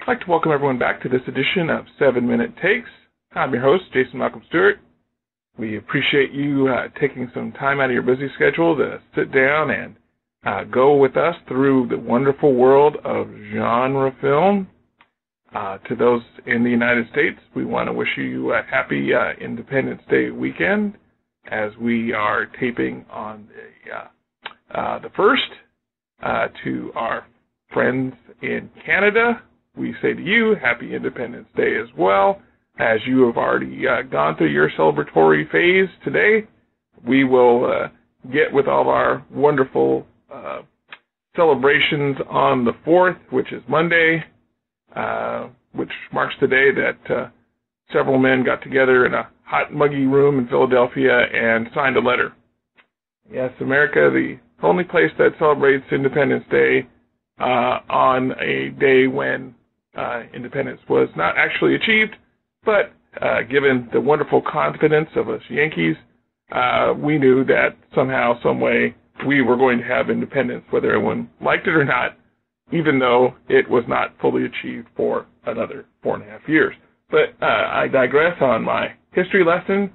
I'd like to welcome everyone back to this edition of 7-Minute Takes. I'm your host, Jason Malcolm Stewart. We appreciate you taking some time out of your busy schedule to sit down and go with us through the wonderful world of genre film. To those in the United States, we want to wish you a happy Independence Day weekend as we are taping on the 1st. To our friends in Canada, we say to you, Happy Independence Day as well. As you have already gone through your celebratory phase today, we will get with all of our wonderful celebrations on the 4th, which is Monday, which marks the day that several men got together in a hot, muggy room in Philadelphia and signed a letter. Yes, America, the only place that celebrates Independence Day on a day when independence was not actually achieved, but given the wonderful confidence of us Yankees, we knew that somehow, some way, we were going to have independence, whether anyone liked it or not, even though it was not fully achieved for another 4.5 years. But I digress on my history lesson.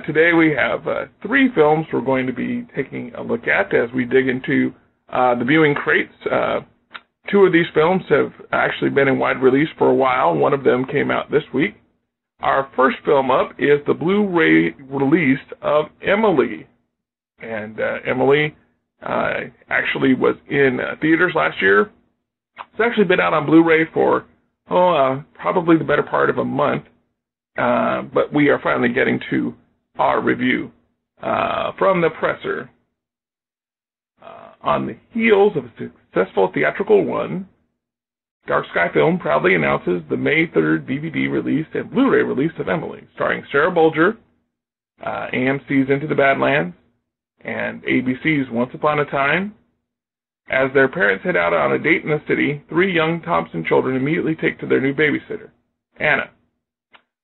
Today we have 3 films we're going to be taking a look at as we dig into the viewing crates. 2 of these films have actually been in wide release for a while. One of them came out this week. Our first film up is the Blu-ray release of EMILIE. And EMILIE actually was in theaters last year. It's actually been out on Blu-ray for probably the better part of a month. But we are finally getting to our review from the presser. On the heels of a successful theatrical run, Dark Sky Film proudly announces the May 3rd DVD release and Blu-ray release of EMILIE, starring Sarah Bolger, AMC's Into the Badlands, and ABC's Once Upon a Time. As their parents head out on a date in the city, 3 young Thompson children immediately take to their new babysitter, Anna,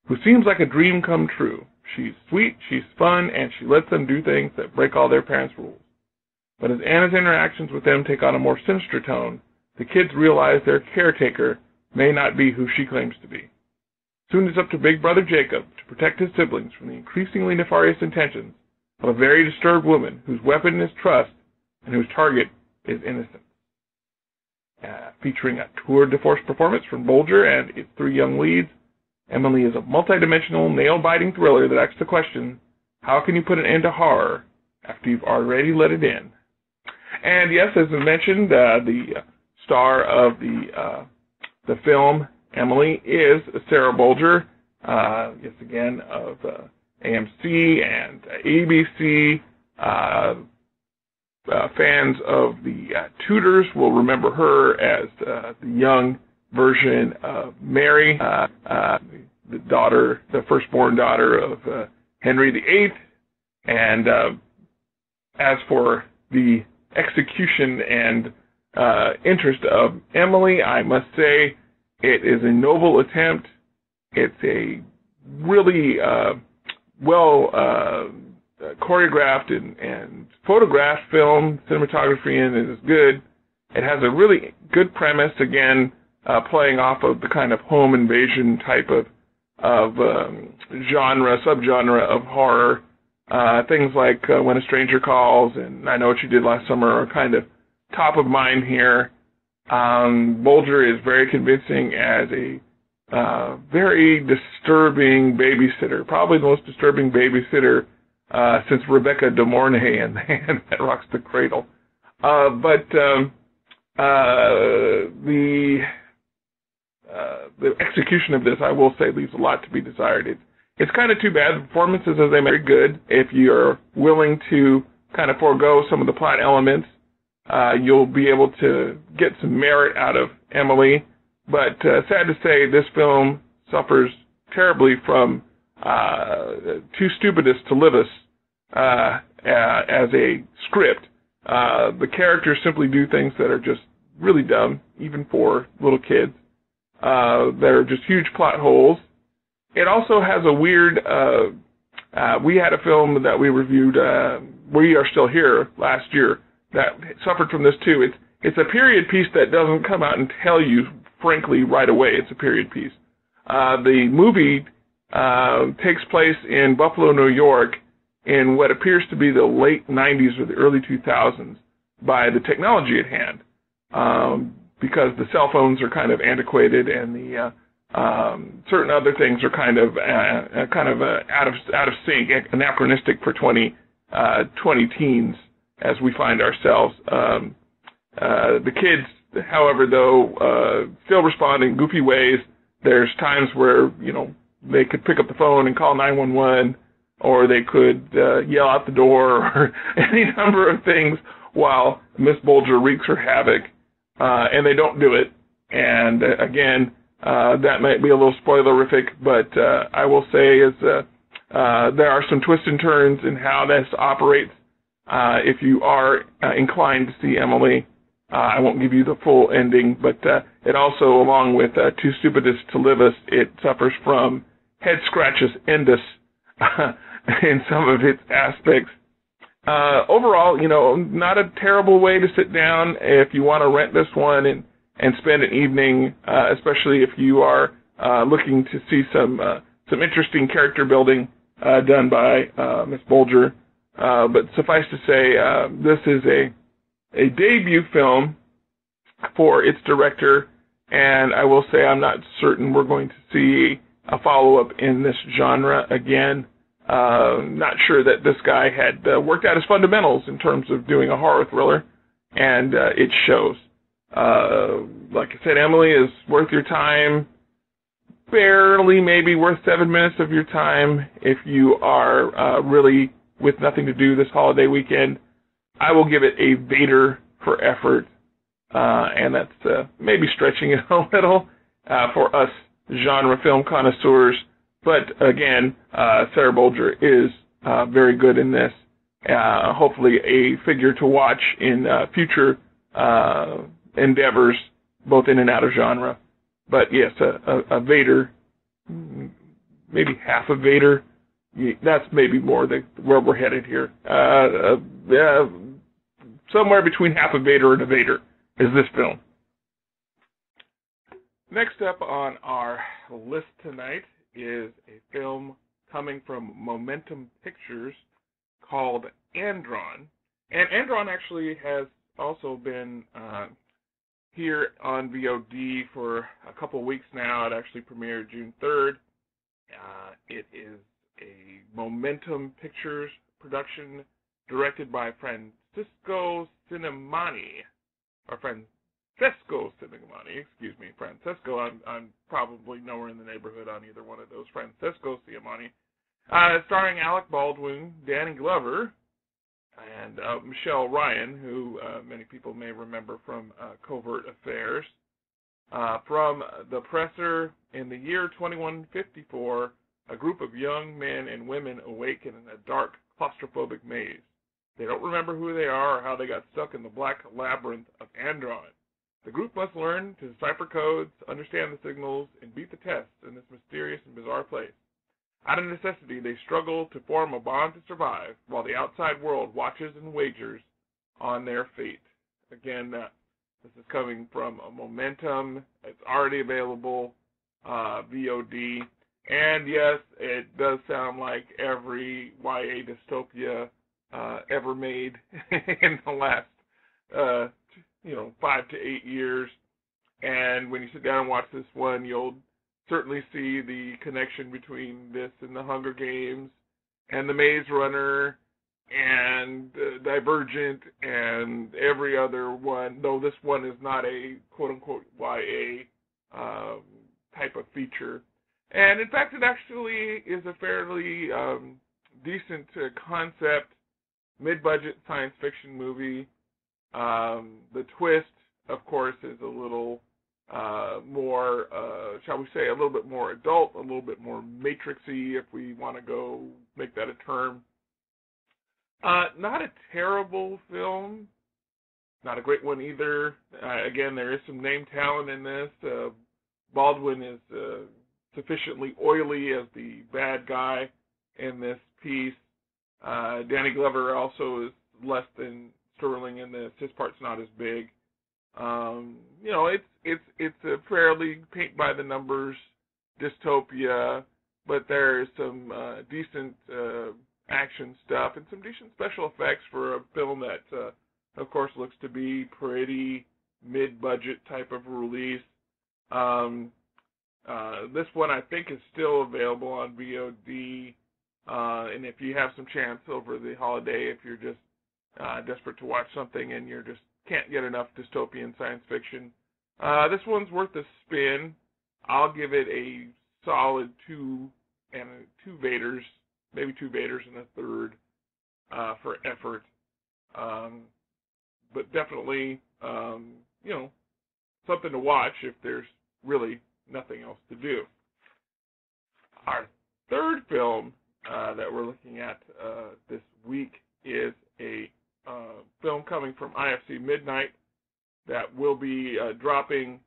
who seems like a dream come true. She's sweet, she's fun, and she lets them do things that break all their parents' rules. But as Anna's interactions with them take on a more sinister tone, the kids realize their caretaker may not be who she claims to be. Soon it's up to Big Brother Jacob to protect his siblings from the increasingly nefarious intentions of a very disturbed woman whose weapon is trust and whose target is innocence. Featuring a tour de force performance from Bolger and its 3 young leads, EMILIE is a multidimensional, nail-biting thriller that asks the question, how can you put an end to horror after you've already let it in? And yes, as I mentioned, the star of the film, EMILIE, is Sarah Bolger, yes, again, of AMC and ABC. Fans of the Tudors will remember her as the young version of Mary, the daughter, the firstborn daughter of Henry VIII. And as for the execution and interest of EMILIE, I must say it is a noble attempt. It's a really well choreographed and photographed film. Cinematography in it is good. It has a really good premise, again, playing off of the kind of home invasion type of subgenre of horror. Things like When a Stranger Calls and I Know What You Did Last Summer are kind of top of mind here. Bolger is very convincing as a very disturbing babysitter, probably the most disturbing babysitter since Rebecca De Mornay and The Hand That Rocks the Cradle. But the execution of this, I will say, leaves a lot to be desired. It's kind of too bad. The performances, as they may, are good. If you're willing to kind of forego some of the plot elements, you'll be able to get some merit out of EMILIE. But sad to say, this film suffers terribly from Too Stupidest to Live Us as a script. The characters simply do things that are just really dumb, even for little kids. There are just huge plot holes. It also has a weird, we had a film that we reviewed, We Are Still Here, last year, that suffered from this too. It's a period piece that doesn't come out and tell you frankly, right away. It's a period piece. The movie takes place in Buffalo, New York, in what appears to be the late 90s or the early 2000s by the technology at hand, because the cell phones are kind of antiquated and the certain other things are kind of out of sync, anachronistic for 20 teens as we find ourselves. The kids, however, though, still respond in goofy ways. There's times where, you know, they could pick up the phone and call 911, or they could yell out the door, or any number of things while Miss Bolger wreaks her havoc, and they don't do it. And again, that might be a little spoilerific, but I will say is there are some twists and turns in how this operates. If you are inclined to see Emily, I won't give you the full ending, but it also, along with Too Stupidest to Live Us, it suffers from head scratches endus in some of its aspects. Overall, you know, not a terrible way to sit down if you want to rent this one and spend an evening, especially if you are looking to see some interesting character building done by Miss Bolger. But suffice to say, this is a debut film for its director, and I will say I'm not certain we're going to see a follow-up in this genre again. Not sure that this guy had worked out his fundamentals in terms of doing a horror thriller, and it shows. Like I said, Emily is worth your time, barely maybe worth 7 minutes of your time if you are really with nothing to do this holiday weekend. I will give it a Vader for effort, and that's maybe stretching it a little for us genre film connoisseurs. But again, Sarah Bolger is very good in this. Hopefully a figure to watch in future endeavors, both in and out of genre. But yes, a Vader, maybe half a Vader. That's maybe more where we're headed here. Somewhere between half a Vader and a Vader is this film. Next up on our list tonight is a film coming from Momentum Pictures called Andron. And Andron actually has also been here on VOD for a couple of weeks now. It actually premiered June 3rd. It is a Momentum Pictures production directed by Francesco Cinemani, Francesco, I'm probably nowhere in the neighborhood on either one of those. Francesco Cinemani. Starring Alec Baldwin, Danny Glover, and Michelle Ryan, who many people may remember from Covert Affairs. From the presser, in the year 2154, a group of young men and women awaken in a dark, claustrophobic maze. They don't remember who they are or how they got stuck in the black labyrinth of Andron. The group must learn to decipher codes, understand the signals, and beat the tests in this mysterious and bizarre place. Out of necessity, they struggle to form a bond to survive, while the outside world watches and wagers on their fate. Again, this is coming from a Momentum. It's already available, VOD. And yes, it does sound like every YA dystopia ever made in the last 5 to 8 years. And when you sit down and watch this one, you'll certainly see the connection between this and the Hunger Games and the Maze Runner and Divergent and every other one, though this one is not a quote-unquote YA type of feature. And in fact, it actually is a fairly decent concept, mid-budget science fiction movie. The twist, of course, is a little more, shall we say, a little bit more adult, a little bit more Matrixy, if we want to go make that a term. Not a terrible film, not a great one either. Again, there is some name talent in this. Baldwin is sufficiently oily as the bad guy in this piece. Danny Glover also is less than sterling in this. His part's not as big. You know, it's a fairly paint by the numbers dystopia, but there's some decent action stuff and some decent special effects for a film that, of course, looks to be pretty mid-budget type of release. This one I think is still available on VOD, and if you have some chance over the holiday, if you're just desperate to watch something and you just can't get enough dystopian science fiction, this one's worth a spin. I'll give it a solid 2 Vaders, maybe 2 Vaders and a third for effort. But definitely, you know, something to watch if there's really nothing else to do. Our third film that we're looking at this week is a film coming from IFC Midnight that will be dropping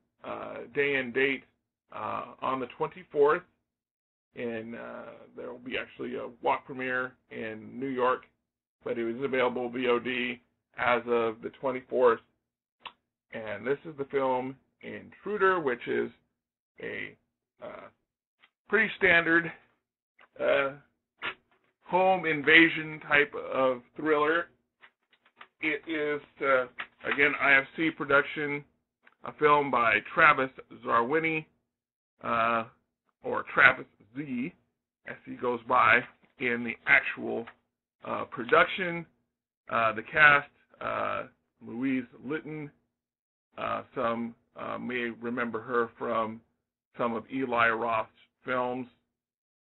day and date on the 24th, and there will be actually a walk premiere in New York, but it was available VOD as of the 24th. And this is the film Intruder, which is a pretty standard home invasion type of thriller. It is, again, IFC production, a film by Travis Zarwini, or Travis Z, as he goes by in the actual production. The cast, Louise Litton, some may remember her from some of Eli Roth's films.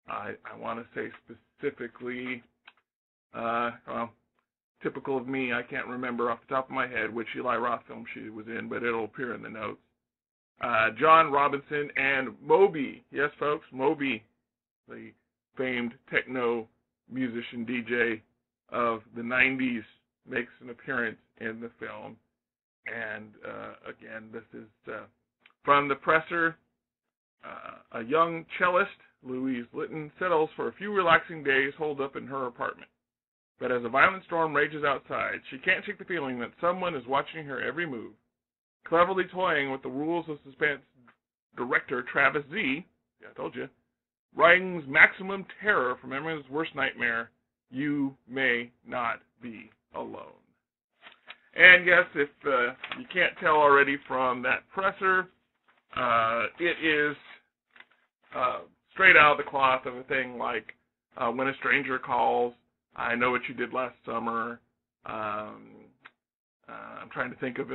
I want to say specifically, well, typical of me, I can't remember off the top of my head which Eli Roth film she was in, but it'll appear in the notes. John Robinson and Moby. Yes, folks, Moby, the famed techno musician DJ of the 90s, makes an appearance in the film. And again, this is from the presser. A young cellist, Louise Litton, settles for a few relaxing days holed up in her apartment. But as a violent storm rages outside, she can't shake the feeling that someone is watching her every move. Cleverly toying with the rules of suspense, director Travis Z, yeah, I told you, writings maximum terror from everyone's worst nightmare. You may not be alone. And yes, if you can't tell already from that presser, it is straight out of the cloth of a thing like When a Stranger Calls, I Know What You Did Last Summer. I'm trying to think of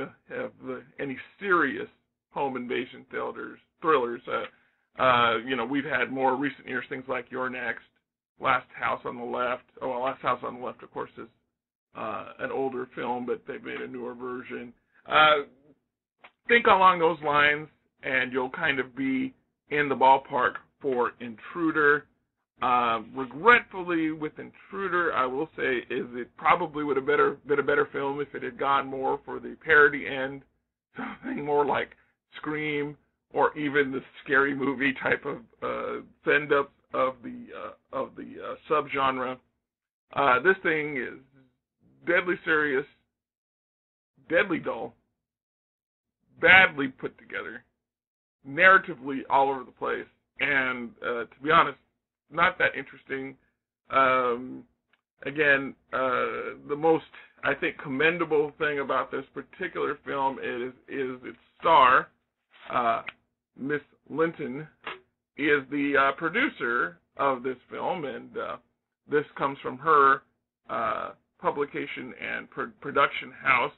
any serious home invasion thrillers. You know, we've had more recent years things like You're Next, Last House on the Left. Oh, well, Last House on the Left, of course, is an older film, but they've made a newer version. Think along those lines, and you'll kind of be in the ballpark for Intruder. Regretfully, with Intruder, I will say, is it probably would have been a better film if it had gone more for the parody end, something more like Scream, or even the Scary Movie type of send-up of the subgenre. This thing is deadly serious, deadly dull, badly put together, narratively all over the place, and to be honest, not that interesting. Again, the most, I think, commendable thing about this particular film is its star, Miss Linton, is the producer of this film, and this comes from her publication and production house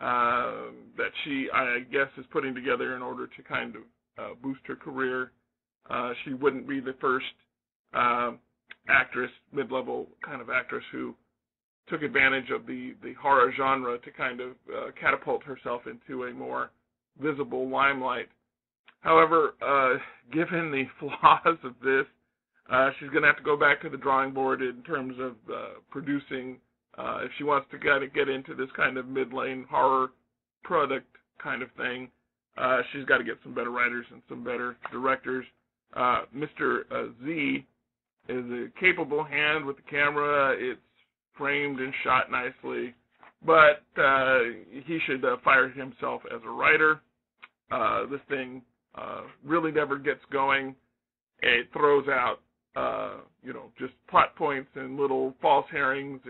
that she, I guess, is putting together in order to kind of boost her career. She wouldn't be the first actress, mid-level kind of actress, who took advantage of the horror genre to kind of catapult herself into a more visible limelight. However, given the flaws of this, she's going to have to go back to the drawing board in terms of producing, if she wants to get into this kind of mid-lane horror product kind of thing. She's got to get some better writers and some better directors. Mr. Z is a capable hand with the camera. It's framed and shot nicely. but he should fire himself as a writer. This thing really never gets going. It throws out, just plot points and little false herrings,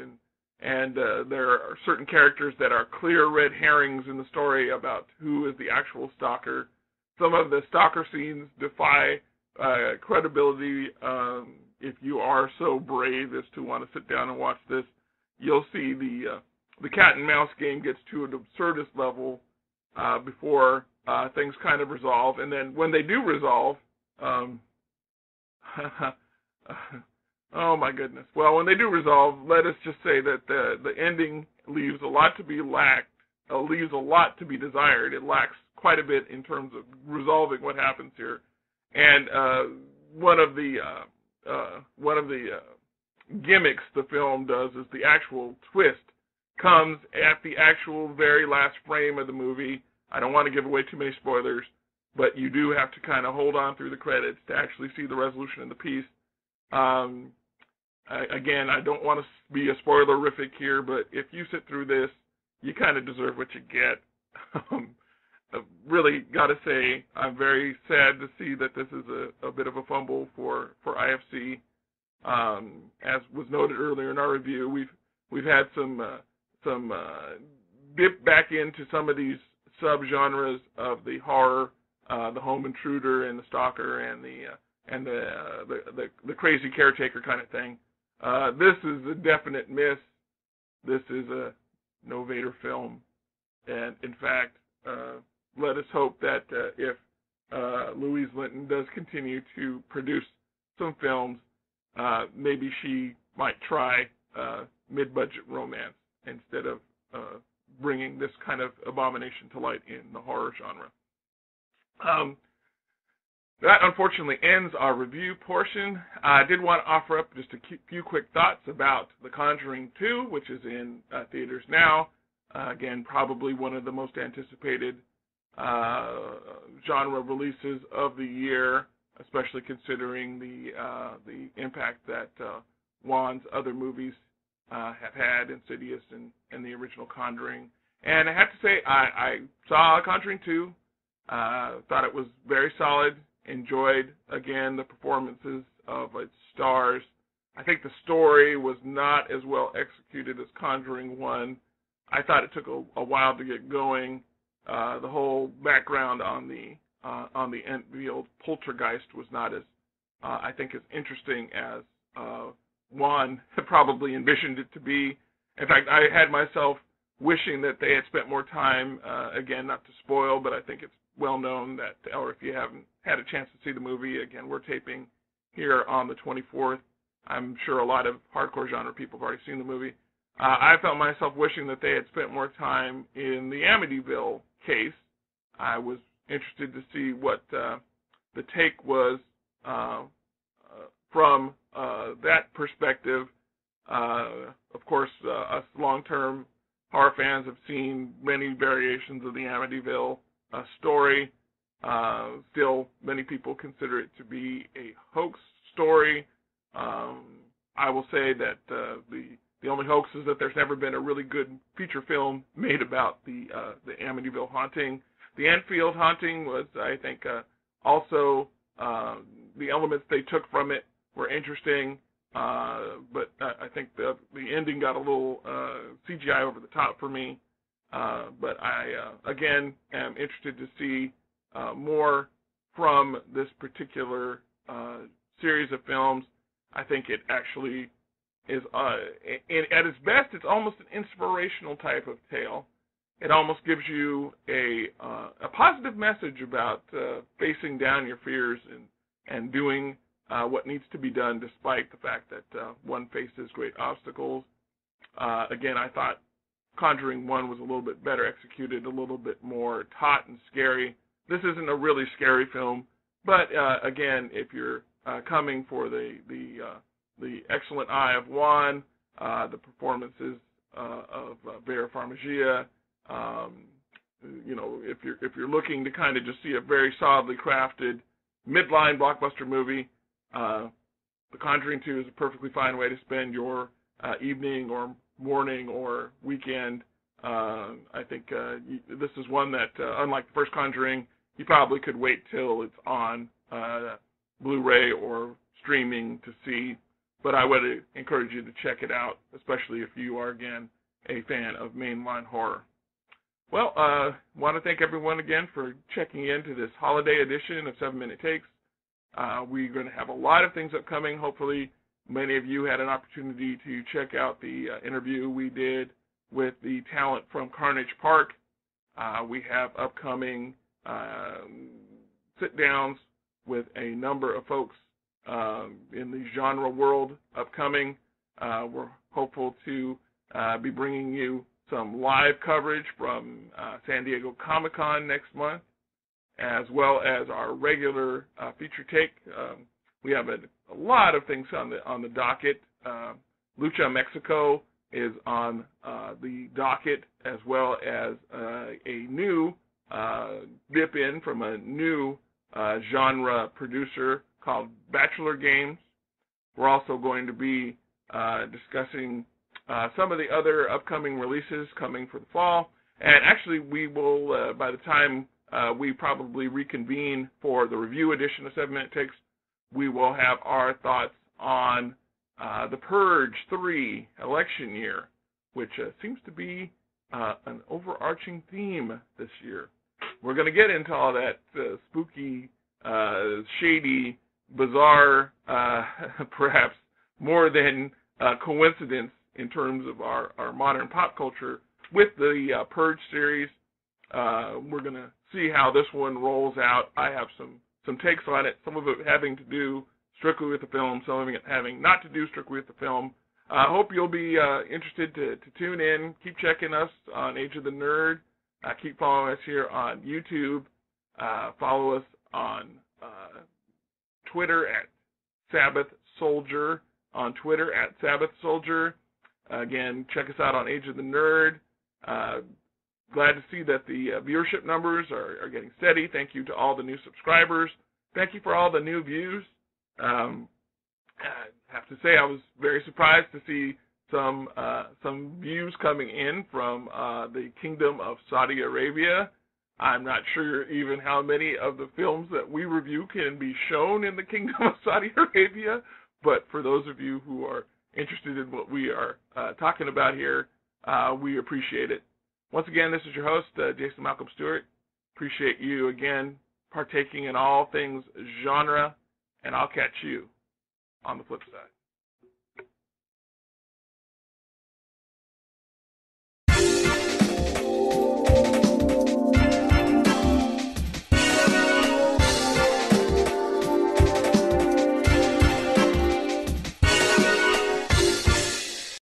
and there are certain characters that are clear red herrings in the story about who is the actual stalker. Some of the stalker scenes defy credibility. If you are so brave as to want to sit down and watch this, you'll see the cat and mouse game gets to an absurdist level before things kind of resolve. And then when they do resolve, oh my goodness. Well, when they do resolve, let us just say that the ending leaves a lot to be leaves a lot to be desired. It lacks quite a bit in terms of resolving what happens here. And one of the gimmicks the film does is the actual twist comes at the actual very last frame of the movie. I don't want to give away too many spoilers, but you do have to kind of hold on through the credits to actually see the resolution of the piece. Again, I don't want to be a spoilerific here, but if you sit through this, you kind of deserve what you get. I've really got to say, I'm very sad to see that this is a bit of a fumble for IFC. As was noted earlier in our review, we've had some dip back into some of these subgenres of the horror, the home intruder and the stalker and the crazy caretaker kind of thing. This is a definite miss. This is a no Vader film, and in fact, let us hope that if Louise Linton does continue to produce some films, maybe she might try mid-budget romance instead of bringing this kind of abomination to light in the horror genre. That unfortunately ends our review portion. I did want to offer up just a few quick thoughts about The Conjuring II, which is in theaters now. Again, probably one of the most anticipated genre releases of the year, especially considering the impact that Wan's other movies have had, Insidious and the original Conjuring. And I have to say, I saw Conjuring 2, thought it was very solid, enjoyed, again, the performances of its stars. I think the story was not as well executed as Conjuring 1. I thought it took a while to get going. The whole background on the Enfield poltergeist was not as, I think, as interesting as Wan had probably envisioned it to be. In fact, I had myself wishing that they had spent more time, again, not to spoil, but I think it's well known that, or if you haven't had a chance to see the movie, again, we're taping here on the 24th. I'm sure a lot of hardcore genre people have already seen the movie. I felt myself wishing that they had spent more time in the Amityville case. I was interested to see what the take was from that perspective. Of course, us long-term horror fans have seen many variations of the Amityville story. Still, many people consider it to be a hoax story. I will say that the only hoax is that there's never been a really good feature film made about the Amityville haunting. The Enfield haunting was, I think, also the elements they took from it were interesting, but I think the ending got a little CGI over the top for me. But I, again, am interested to see more from this particular series of films. I think it actually is, at its best, it's almost an inspirational type of tale. It almost gives you a positive message about facing down your fears and doing what needs to be done despite the fact that one faces great obstacles. Again, I thought Conjuring 1 was a little bit better executed, a little bit more taut and scary. This isn't a really scary film, but again, if you're coming for the excellent eye of Juan, the performances of Vera Farmiga, if you're looking to kind of just see a very solidly crafted midline blockbuster movie, The Conjuring 2 is a perfectly fine way to spend your evening or morning or weekend. I think this is one that, unlike the first Conjuring, you probably could wait till it's on Blu-ray or streaming to see, but I would encourage you to check it out, especially if you are, again, a fan of mainline horror. Well, want to thank everyone again for checking into this holiday edition of 7 Minute Takes. We're going to have a lot of things upcoming. Hopefully, many of you had an opportunity to check out the interview we did with the talent from Carnage Park. We have upcoming sit-downs with a number of folks in the genre world upcoming. We're hopeful to be bringing you some live coverage from San Diego Comic-Con next month, as well as our regular feature take. We have a lot of things on the docket. Lucha Mexico is on the docket, as well as a new dip in from a new genre producer called Bachelor Games. We're also going to be discussing some of the other upcoming releases coming for the fall. And actually, we will, by the time we probably reconvene for the review edition of 7 Minute Takes, we will have our thoughts on The Purge 3 election year, which seems to be an overarching theme this year. We're going to get into all that spooky, shady, bizarre, perhaps more than coincidence in terms of our modern pop culture with the Purge series. We're going to see how this one rolls out. I have some takes on it, some of it having to do strictly with the film, some of it having not to do strictly with the film. I hope you'll be interested to tune in. Keep checking us on Age of the Nerd. Keep following us here on YouTube. Follow us on Twitter at Sabbath Soldier, on Twitter at Sabbath Soldier. Again, check us out on Age of the Nerd. Glad to see that the viewership numbers are getting steady. Thank you to all the new subscribers. Thank you for all the new views. I have to say I was very surprised to see some views coming in from the Kingdom of Saudi Arabia. I'm not sure even how many of the films that we review can be shown in the Kingdom of Saudi Arabia, but for those of you who are interested in what we are talking about here, we appreciate it. Once again, this is your host, Jason Malcolm Stewart. Appreciate you again partaking in all things genre, and I'll catch you on the flip side.